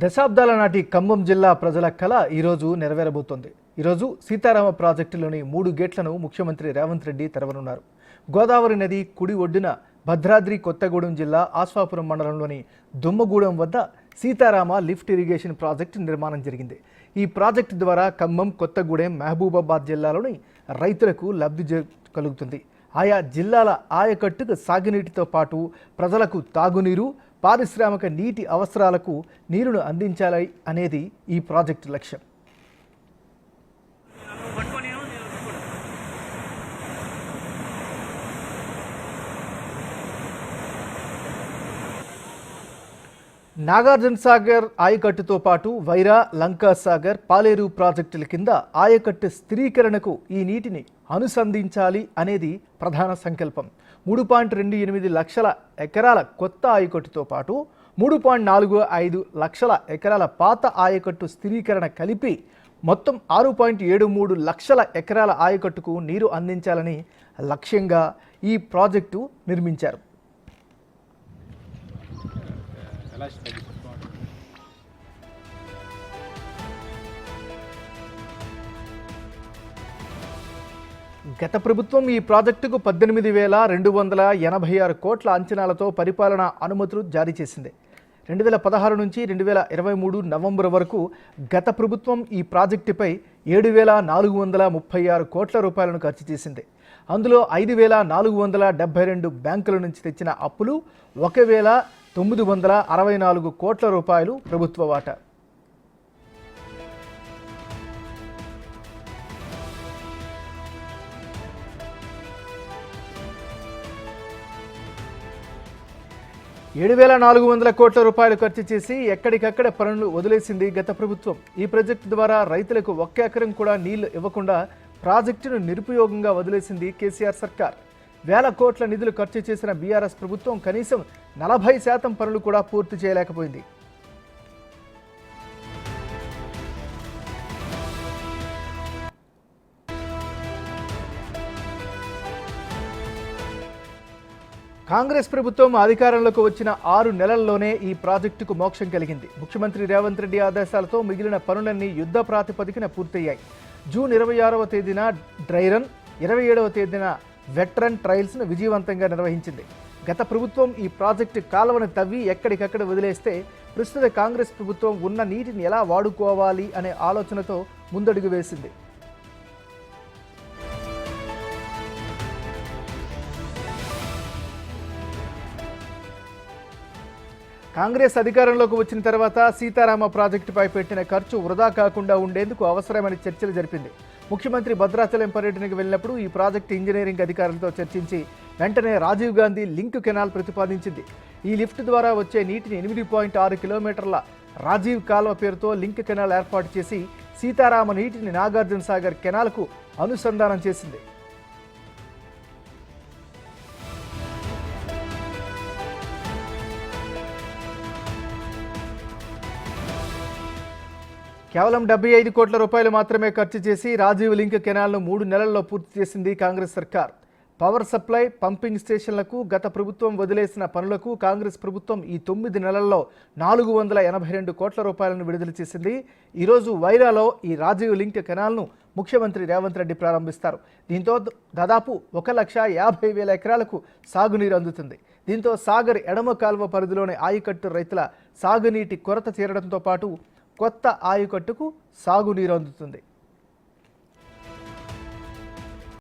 దశాబ్దాల నాటి ఖమ్మం జిల్లా ప్రజల కళ ఈరోజు నెరవేరబోతోంది. ఈరోజు సీతారామ ప్రాజెక్టులోని 3 గేట్లను ముఖ్యమంత్రి రేవంత్ రెడ్డి తెరవనున్నారు. గోదావరి నది కుడి ఒడ్డున భద్రాద్రి కొత్తగూడెం జిల్లా ఆస్వాపురం మండలంలోని దుమ్మగూడెం వద్ద సీతారామ లిఫ్ట్ ఇరిగేషన్ ప్రాజెక్టు నిర్మాణం జరిగింది. ఈ ప్రాజెక్టు ద్వారా ఖమ్మం, కొత్తగూడెం, మహబూబాబాద్ జిల్లాలోని రైతులకు లబ్ధి కలుగుతుంది. ఆయా జిల్లాల ఆయకట్టుకు సాగునీటితో పాటు ప్రజలకు తాగునీరు, పారిశ్రామిక నీటి అవసరాలకు నీరును అందించాలి అనేది ఈ ప్రాజెక్టు లక్ష్యం. నాగార్జున సాగర్ ఆయకట్టుతో పాటు వైరా, లంకా సాగర్, పాలేరు ప్రాజెక్టుల కింద ఆయకట్టు స్థిరీకరణకు ఈ నీటిని అనుసంధించాలి అనేది ప్రధాన సంకల్పం. 3.28 లక్షల ఎకరాల కొత్త ఆయకట్టుతో పాటు 3.45 లక్షల ఎకరాల పాత ఆయకట్టు స్థిరీకరణ కలిపి మొత్తం 6.73 లక్షల ఎకరాల ఆయకట్టుకు నీరు అందించాలని లక్ష్యంగా ఈ ప్రాజెక్టు నిర్మించారు. గత ప్రభుత్వం ఈ ప్రాజెక్టుకు 18,286 కోట్ల అంచనాలతో పరిపాలనా అనుమతులు జారీ చేసింది. 2016 నుంచి 2023 నవంబర్ వరకు గత ప్రభుత్వం ఈ ప్రాజెక్టుపై 7,436 కోట్ల రూపాయలను ఖర్చు చేసింది. అందులో 5,472 బ్యాంకుల నుంచి తెచ్చిన అప్పులు 1,964 కోట్ల రూపాయలు ప్రభుత్వ వాటా. ₹7,400 కోట్ల రూపాయలు ఖర్చు చేసి ఎక్కడికక్కడ పనులు వదిలేసింది గత ప్రభుత్వం. ఈ ప్రాజెక్టు ద్వారా రైతులకు 1 ఎకరం కూడా నీళ్లు ఇవ్వకుండా ప్రాజెక్టును నిరుపయోగంగా వదిలేసింది కేసీఆర్ సర్కార్. వేల కోట్ల నిధులు ఖర్చు చేసిన బీఆర్ఎస్ ప్రభుత్వం కనీసం 40% పనులు కూడా పూర్తి చేయలేకపోయింది. కాంగ్రెస్ ప్రభుత్వం అధికారంలోకి వచ్చిన 6 నెలల్లోనే ఈ ప్రాజెక్టుకు మోక్షం కలిగింది. ముఖ్యమంత్రి రేవంత్ రెడ్డి ఆదేశాలతో మిగిలిన పనులన్నీ యుద్ధ ప్రాతిపదికన పూర్తయ్యాయి. జూన్ 26వ తేదీన డ్రై రన్, 27వ తేదీన వెట్ రన్ ట్రయల్స్ను విజయవంతంగా నిర్వహించింది. గత ప్రభుత్వం ఈ ప్రాజెక్టు కాలువను తవ్వి ఎక్కడికక్కడ వదిలేస్తే ప్రస్తుత కాంగ్రెస్ ప్రభుత్వం ఉన్న నీటిని ఎలా వాడుకోవాలి అనే ఆలోచనతో ముందడుగు వేసింది. కాంగ్రెస్ అధికారంలోకి వచ్చిన తర్వాత సీతారామ ప్రాజెక్టుపై పెట్టిన ఖర్చు వృధా కాకుండా ఉండేందుకు అవసరమైన చర్చలు జరిపింది. ముఖ్యమంత్రి భద్రాచలం పర్యటనకు వెళ్ళినప్పుడు ఈ ప్రాజెక్టు ఇంజనీరింగ్ అధికారులతో చర్చించి వెంటనే రాజీవ్ గాంధీ లింక్ కెనాల్ ప్రతిపాదించింది. ఈ లిఫ్ట్ ద్వారా వచ్చే నీటిని 8.6 కిలోమీటర్ల రాజీవ్ కాల్వ పేరుతో లింక్ కెనాల్ ఏర్పాటు చేసి సీతారామ నీటిని నాగార్జున సాగర్ కెనాల్కు అనుసంధానం చేసింది. కేవలం 75 కోట్ల రూపాయలు మాత్రమే ఖర్చు చేసి రాజీవ్ లింక్ కెనాల్ను 3 నెలల్లో పూర్తి చేసింది కాంగ్రెస్ సర్కార్. పవర్ సప్లై, పంపింగ్ స్టేషన్లకు గత ప్రభుత్వం వదిలేసిన పనులకు కాంగ్రెస్ ప్రభుత్వం ఈ 9 నెలల్లో 482 కోట్ల రూపాయలను విడుదల చేసింది. ఈరోజు వైరాలో ఈ రాజీవ్ లింక్ కెనాల్ను ముఖ్యమంత్రి రేవంత్ రెడ్డి ప్రారంభిస్తారు. దీంతో దాదాపు 1,50,000 ఎకరాలకు సాగునీరు అందుతుంది. దీంతో సాగర్ ఎడమ కాల్వ పరిధిలోని ఆయకట్టు రైతుల సాగునీటి కొరత తీరడంతో పాటు కొత్త ఆయకట్టుకు సాగునీరు అందుతుంది.